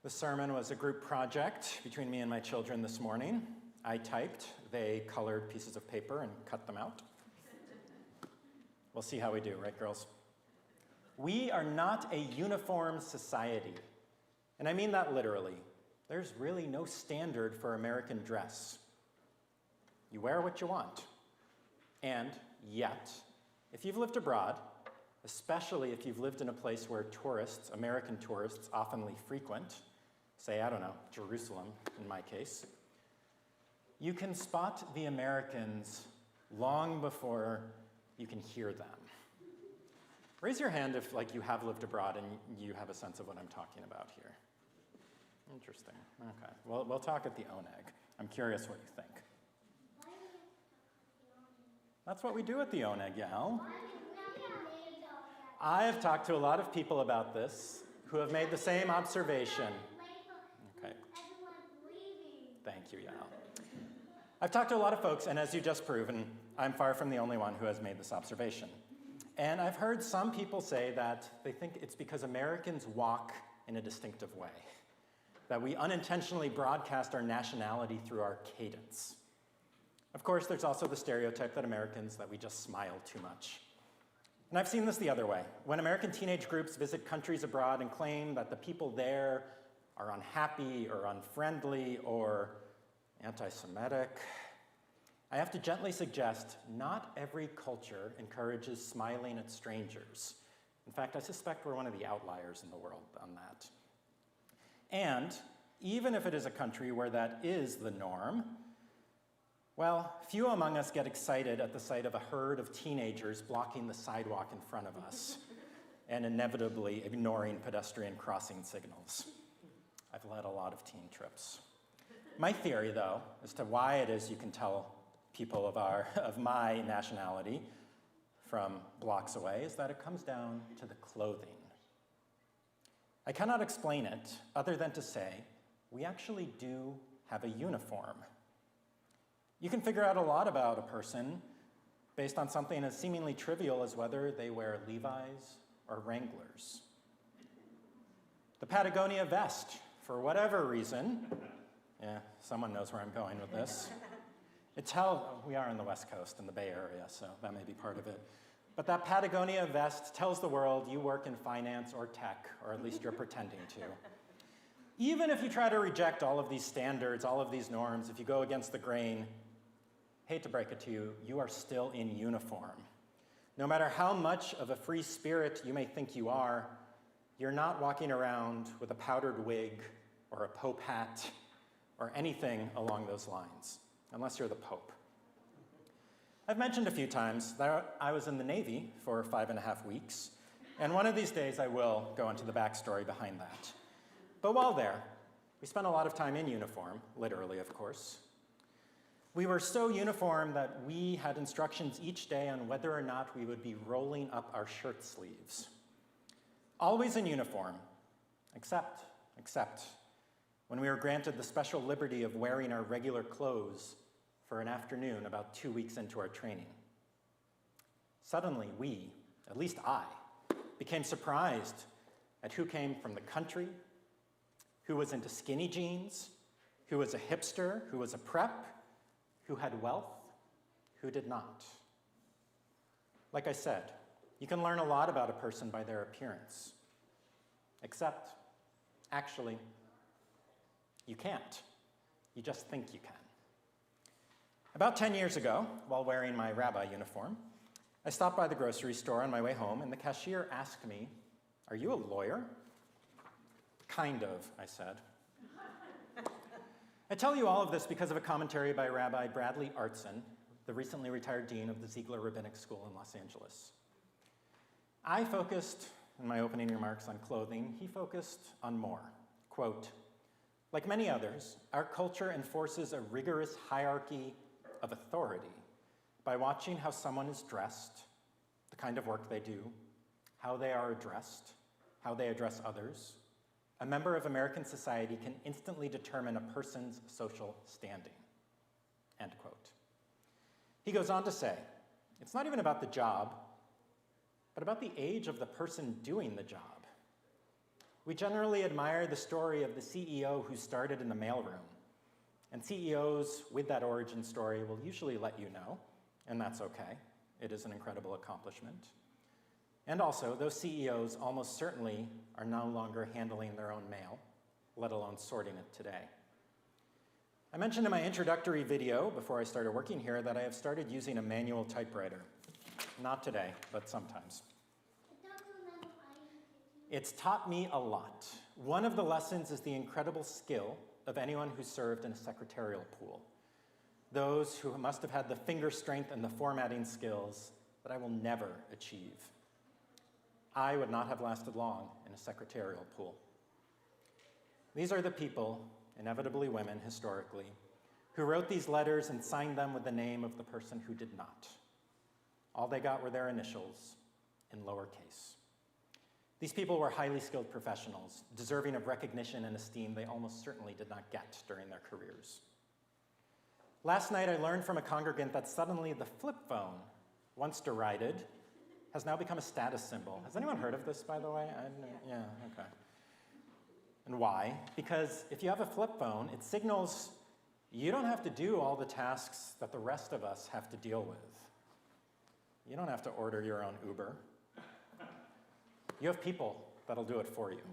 The sermon was a group project between me and my children this morning. I typed, they colored pieces of paper and cut them out. We'll see how we do, right, girls? We are not a uniform society, and I mean that literally. There's really no standard for American dress. You wear what you want. And yet, if you've lived abroad, especially if you've lived in a place where tourists, American tourists, oftenly frequent, say, I don't know, Jerusalem in my case, you can spot the Americans long before you can hear them. Raise your hand if you have lived abroad and you have a sense of what I'm talking about here. Interesting. Okay. Well, we'll talk at the ONEG. I'm curious what you think. That's what we do at the ONEG, Yael. I have talked to a lot of people about this who have made the same observation. Okay. Thank you, Yael. I've talked to a lot of folks, and as you just proven, I'm far from the only one who has made this observation. And I've heard some people say that they think it's because Americans walk in a distinctive way, that we unintentionally broadcast our nationality through our cadence. Of course, there's also the stereotype that that we just smile too much. And I've seen this the other way. When American teenage groups visit countries abroad and claim that the people there are unhappy or unfriendly or anti-Semitic, I have to gently suggest not every culture encourages smiling at strangers. In fact, I suspect we're one of the outliers in the world on that. And even if it is a country where that is the norm, well, few among us get excited at the sight of a herd of teenagers blocking the sidewalk in front of us and inevitably ignoring pedestrian crossing signals. I've led a lot of teen trips. My theory, though, as to why it is you can tell people of my nationality from blocks away is that it comes down to the clothing. I cannot explain it other than to say we actually do have a uniform. You can figure out a lot about a person based on something as seemingly trivial as whether they wear Levi's or Wranglers. The Patagonia vest, for whatever reason, yeah, someone knows where I'm going with this. We are on the West Coast in the Bay Area, so that may be part of it. But that Patagonia vest tells the world you work in finance or tech, or at least you're pretending to. Even if you try to reject all of these standards, all of these norms, if you go against the grain, hate to break it to you, you are still in uniform. No matter how much of a free spirit you may think you are, you're not walking around with a powdered wig or a pope hat or anything along those lines, unless you're the Pope. I've mentioned a few times that I was in the Navy for 5.5 weeks, and one of these days I will go into the backstory behind that. But while there, we spent a lot of time in uniform, literally, of course. We were so uniform that we had instructions each day on whether or not we would be rolling up our shirt sleeves. Always in uniform, except when we were granted the special liberty of wearing our regular clothes for an afternoon about 2 weeks into our training. Suddenly we, at least I, became surprised at who came from the country, who was into skinny jeans, who was a hipster, who was a prep, who had wealth, who did not. Like I said, you can learn a lot about a person by their appearance. Except, actually, you can't. You just think you can. About 10 years ago, while wearing my Rabbi uniform, I stopped by the grocery store on my way home, and the cashier asked me, "Are you a lawyer?" "Kind of," I said. I tell you all of this because of a commentary by Rabbi Bradley Artson, the recently retired dean of the Ziegler Rabbinic School in Los Angeles. I focused, in my opening remarks, on clothing. He focused on more. Quote, "Like many others, our culture enforces a rigorous hierarchy of authority by watching how someone is dressed, the kind of work they do, how they are addressed, how they address others. A member of American society can instantly determine a person's social standing." End quote. He goes on to say, it's not even about the job, but about the age of the person doing the job. We generally admire the story of the CEO who started in the mailroom. And CEOs with that origin story will usually let you know, and that's okay. It is an incredible accomplishment. And also, those CEOs almost certainly are no longer handling their own mail, let alone sorting it today. I mentioned in my introductory video before I started working here that I have started using a manual typewriter. Not today, but sometimes. It's taught me a lot. One of the lessons is the incredible skill of anyone who served in a secretarial pool. Those who must have had the finger strength and the formatting skills that I will never achieve. I would not have lasted long in a secretarial pool. These are the people, inevitably women historically, who wrote these letters and signed them with the name of the person who did not. All they got were their initials in lowercase. These people were highly skilled professionals, deserving of recognition and esteem they almost certainly did not get during their careers. Last night, I learned from a congregant that suddenly the flip phone, once derided, has now become a status symbol. Has anyone heard of this, by the way? Yeah, okay. And why? Because if you have a flip phone, it signals you don't have to do all the tasks that the rest of us have to deal with. You don't have to order your own Uber. You have people that'll do it for you.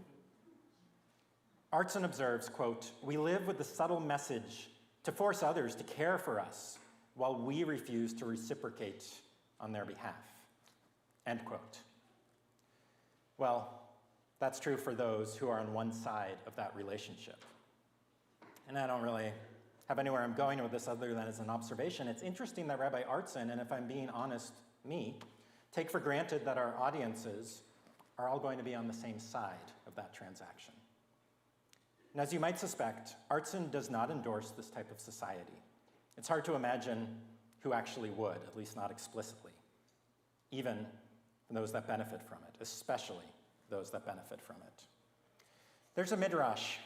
Artson observes, quote, "We live with the subtle message to force others to care for us while we refuse to reciprocate on their behalf," end quote. Well, that's true for those who are on one side of that relationship. And I don't really have anywhere I'm going with this other than as an observation. It's interesting that Rabbi Artson, and if I'm being honest, me, take for granted that our audiences are all going to be on the same side of that transaction. And as you might suspect, Artson does not endorse this type of society. It's hard to imagine who actually would, at least not explicitly, even those that benefit from it, especially those that benefit from it. There's a midrash,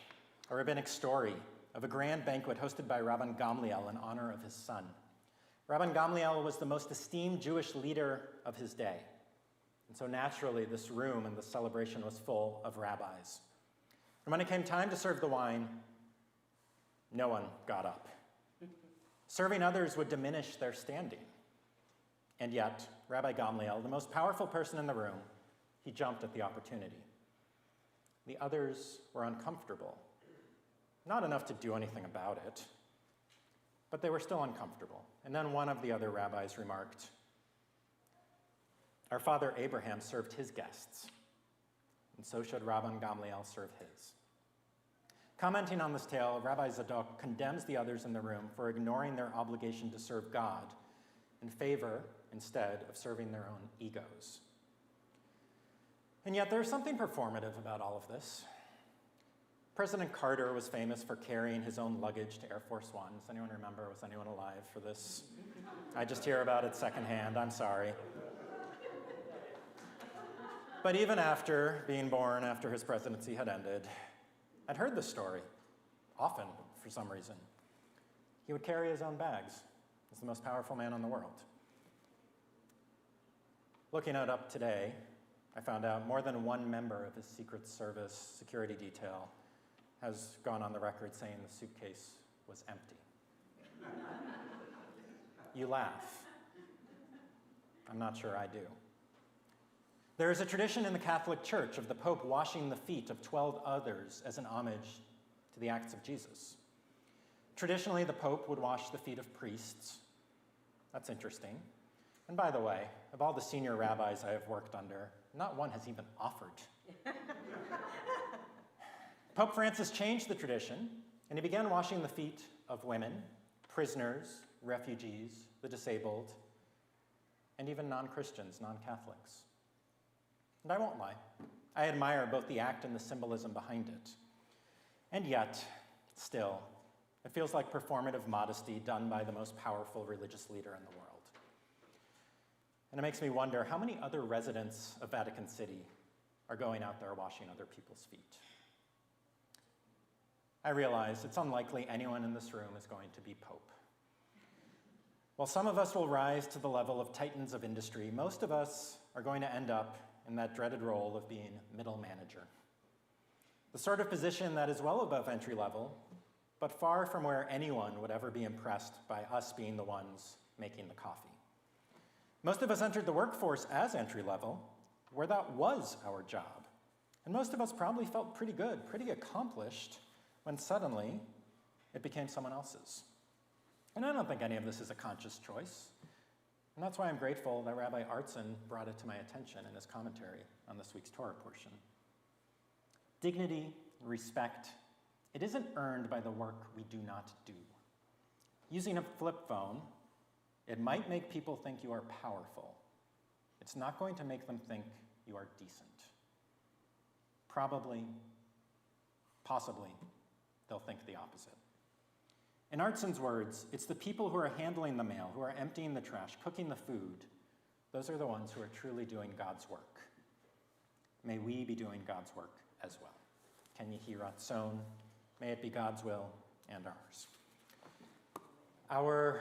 a rabbinic story, of a grand banquet hosted by Rabbi Gamliel in honor of his son. Rabbi Gamliel was the most esteemed Jewish leader of his day. And so naturally, this room and the celebration was full of rabbis. And when it came time to serve the wine, no one got up. Serving others would diminish their standing. And yet, Rabbi Gamliel, the most powerful person in the room, he jumped at the opportunity. The others were uncomfortable. Not enough to do anything about it, but they were still uncomfortable. And then one of the other rabbis remarked, "Our father Abraham served his guests, and so should Rabbi Gamliel serve his." Commenting on this tale, Rabbi Zadok condemns the others in the room for ignoring their obligation to serve God in favor, instead, of serving their own egos. And yet there's something performative about all of this. President Carter was famous for carrying his own luggage to Air Force One. Does anyone remember? Was anyone alive for this? I just hear about it secondhand. I'm sorry. But even after being born, after his presidency had ended, I'd heard this story, often for some reason. He would carry his own bags as the most powerful man in the world. Looking it up today, I found out more than one member of his Secret Service security detail has gone on the record saying the suitcase was empty. You laugh. I'm not sure I do. There is a tradition in the Catholic Church of the Pope washing the feet of 12 others as an homage to the acts of Jesus. Traditionally, the Pope would wash the feet of priests. That's interesting. And by the way, of all the senior rabbis I have worked under, not one has even offered. Pope Francis changed the tradition, and he began washing the feet of women, prisoners, refugees, the disabled, and even non-Christians, non-Catholics. And I won't lie, I admire both the act and the symbolism behind it. And yet, still, it feels like performative modesty done by the most powerful religious leader in the world. And it makes me wonder how many other residents of Vatican City are going out there washing other people's feet. I realize it's unlikely anyone in this room is going to be Pope. While some of us will rise to the level of titans of industry, most of us are going to end up in that dreaded role of being middle manager. the sort of position that is well above entry level, but far from where anyone would ever be impressed by us being the ones making the coffee. Most of us entered the workforce as entry level, where that was our job. And most of us probably felt pretty good, pretty accomplished, when suddenly it became someone else's. And I don't think any of this is a conscious choice. And that's why I'm grateful that Rabbi Artson brought it to my attention in his commentary on this week's Torah portion. Dignity, respect, it isn't earned by the work we do not do. Using a flip phone, it might make people think you are powerful. It's not going to make them think you are decent. Probably, possibly, they'll think the opposite. In Artson's words, it's the people who are handling the mail, who are emptying the trash, cooking the food, those are the ones who are truly doing God's work. May we be doing God's work as well. Ken Yehi Ratzon, may it be God's will and ours. Our